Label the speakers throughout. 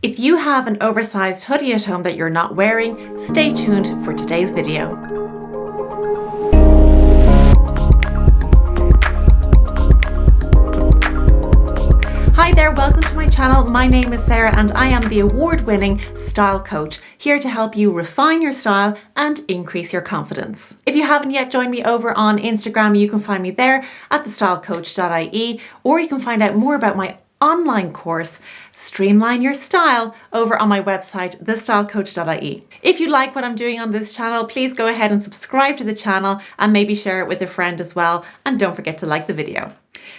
Speaker 1: If you have an oversized hoodie at home that you're not wearing, stay tuned for today's video. Hi there, welcome to my channel. My name is Sarah and I am the award-winning style coach, here to help you refine your style and increase your confidence. If you haven't yet joined me over on Instagram, you can find me there at thestylecoach.ie, or you can find out more about my online course, Streamline Your Style, over on my website, thestylecoach.ie. If you like what I'm doing on this channel, please go ahead and subscribe to the channel and maybe share it with a friend as well. And don't forget to like the video.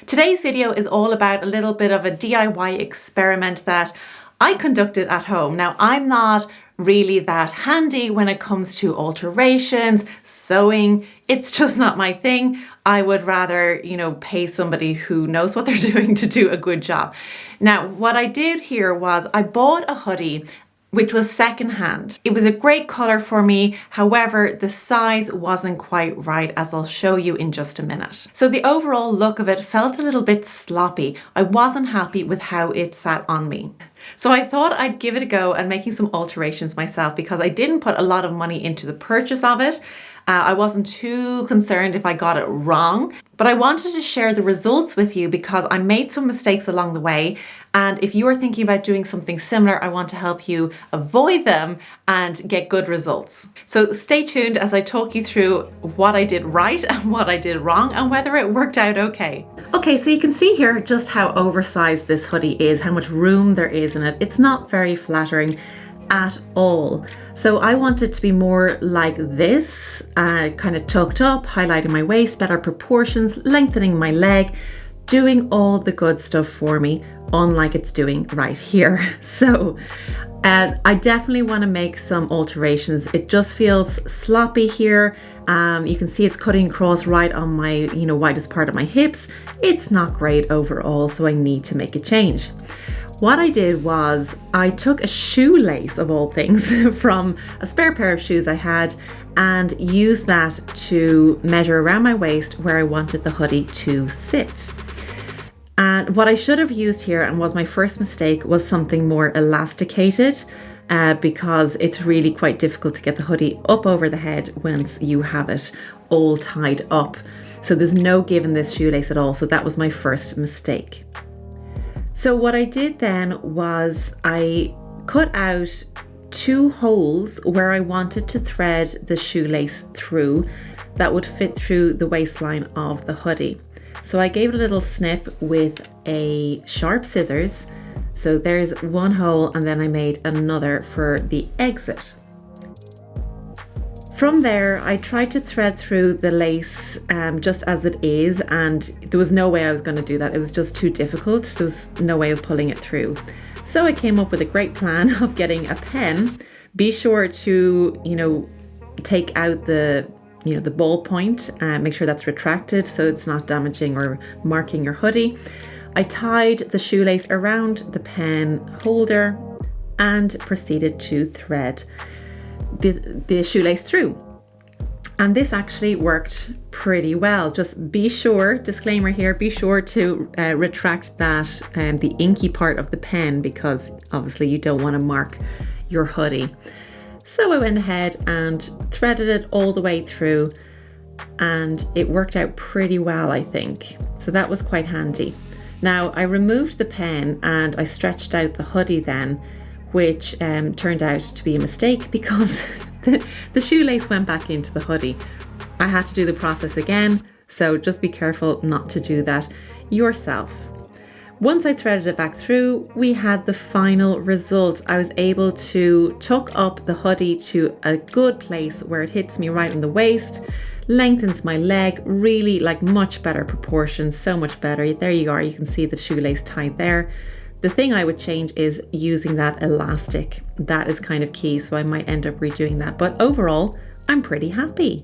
Speaker 1: Today's video is all about a little bit of a DIY experiment that I conducted at home. Now, I'm not really that handy when it comes to alterations, sewing. It's just not my thing. I would rather, pay somebody who knows what they're doing to do a good job. Now, what I did here was I bought a hoodie which was secondhand. It was a great color for me. However, the size wasn't quite right, as I'll show you in just a minute. So the overall look of it felt a little bit sloppy. I wasn't happy with how it sat on me. So I thought I'd give it a go and making some alterations myself, because I didn't put a lot of money into the purchase of it. I wasn't too concerned if I got it wrong, but I wanted to share the results with you because I made some mistakes along the way. And if you are thinking about doing something similar, I want to help you avoid them and get good results. So stay tuned as I talk you through what I did right and what I did wrong and whether it worked out okay. Okay, so you can see here just how oversized this hoodie is, how much room there is in it. It's not very flattering at all. So I want it to be more like this, kind of tucked up, highlighting my waist, better proportions, lengthening my leg, doing all the good stuff for me, unlike it's doing right here. So I definitely want to make some alterations. It just feels sloppy here. You can see it's cutting across right on my, widest part of my hips. It's not great overall, so I need to make a change. What I did was I took a shoelace, of all things, from a spare pair of shoes I had and used that to measure around my waist where I wanted the hoodie to sit. And what I should have used here, and was my first mistake, was something more elasticated, because it's really quite difficult to get the hoodie up over the head once you have it all tied up. So there's no give in this shoelace at all. So that was my first mistake. So what I did then was I cut out 2 holes where I wanted to thread the shoelace through that would fit through the waistline of the hoodie. So I gave it a little snip with a sharp scissors. So there's 1 hole, and then I made another for the exit. From there, I tried to thread through the lace just as it is, and there was no way I was going to do that. It was just too difficult. There was no way of pulling it through. So I came up with a great plan of getting a pen. Be sure to, take out the ball point, make sure that's retracted so it's not damaging or marking your hoodie. I tied the shoelace around the pen holder and proceeded to thread the shoelace through. And this actually worked pretty well. Just be sure, disclaimer here, be sure to retract that, the inky part of the pen, because obviously you don't want to mark your hoodie. So I went ahead and threaded it all the way through, and it worked out pretty well, I think. So that was quite handy. Now I removed the pen and I stretched out the hoodie then, which turned out to be a mistake because the shoelace went back into the hoodie. I had to do the process again, so just be careful not to do that yourself. Once I threaded it back through, we had the final result. I was able to tuck up the hoodie to a good place where it hits me right in the waist, lengthens my leg, really like much better proportions, so much better. There you are, you can see the shoelace tied there. The thing I would change is using that elastic. That is kind of key, so I might end up redoing that. But overall, I'm pretty happy.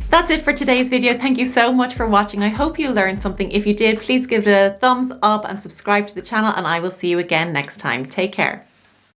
Speaker 1: That's it for today's video. Thank you so much for watching. I hope you learned something. If you did, please give it a thumbs up and subscribe to the channel, and I will see you again next time. Take care.